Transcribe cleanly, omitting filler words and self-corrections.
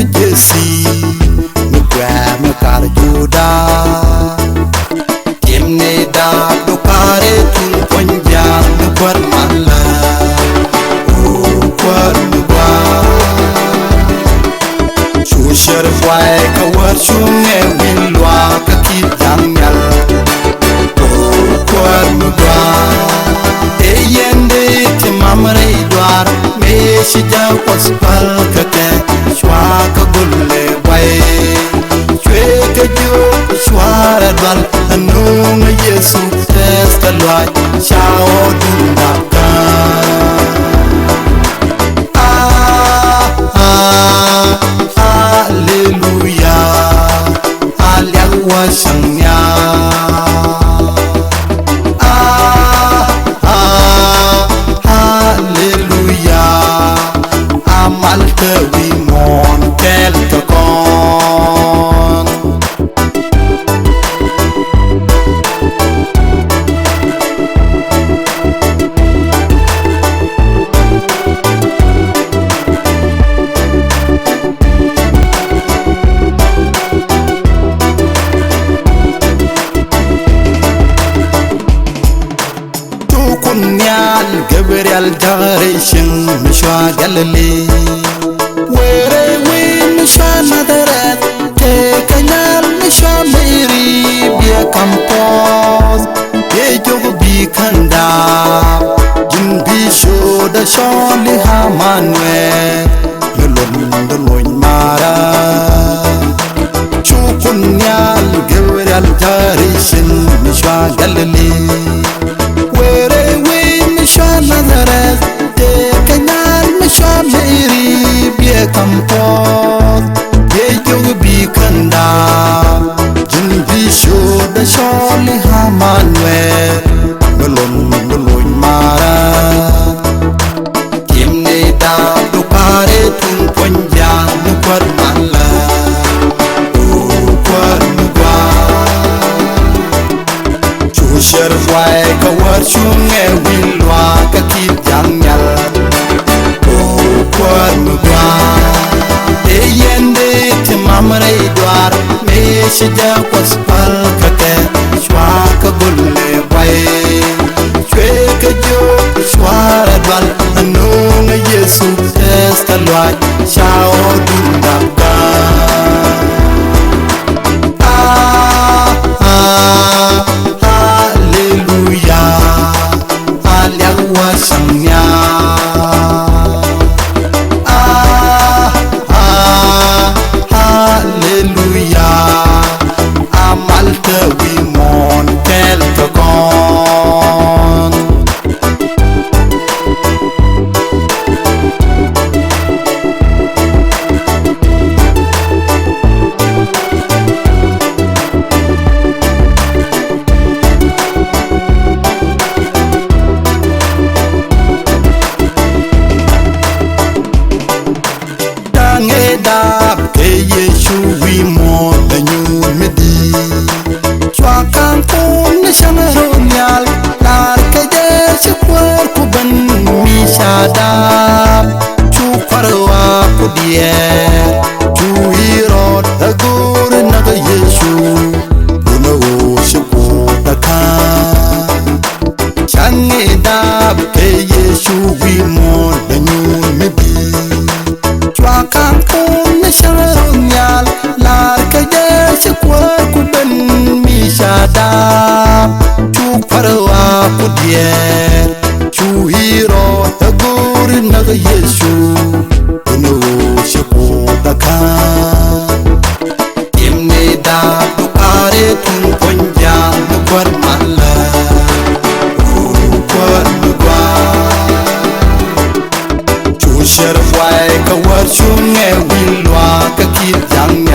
jesi mukwa mukar juda kimne da dukare tun ponja mukwar malla ukwar mukwa shushar fwai kawar shunge wilwa kakit jangal ukwar mukwa eyende timamre idwar shija waspal kake shwa ka gulle way shwe ka jo shwara dal anung yesu testa lwa shao dundaka hallelujah alyawa shanya Malta we mon quelque con Tu kunyal Gabriel Jarishin Mishwa Galilee Where we Mishana Deret, take a yal Mishamiri, be a compose, ye jogo be kanda, Jim be show the Shawly Hamanwe, the Loin Mara, Chukunyal, Gabriel Jarishin, Mishwa Galilee, where we Mishana Deret, take a yal Mishamiri. Kampot ye jogu bi kanda jin bi show the shawli hamanwe nolon mara kimne da dukare tun ponja mukwar malla ukwar mugwa chushar fwai kawar shunge wilwa kakit jangal ukwar mugwa eyende timamre idwar me shija waspal kake shwa ka gulle way shwe ka jo shwara dwal anung yesu testa lwa shao dundaka hallelujah alyawa shanya Malta we mon quelque con Dange dab ke Yeshu we mon the new midi Chwakan kun shangaronyal lar ke jesu cuerpo ben mi shadab chu parwa kudier chu irot agur naga Yeshu uno shuko daka change dab ke Yeshu we mon the new midi Chwakan kun shangaronyal lar ke jesu cuerpo ben Shadab chu parwa kudier chu hiro agur naga Yeshu uno shuko daka imne da dukare tun ponja mukwar malla ukwar mugwa chu sher fwai kawar shunge wilwa kakit jang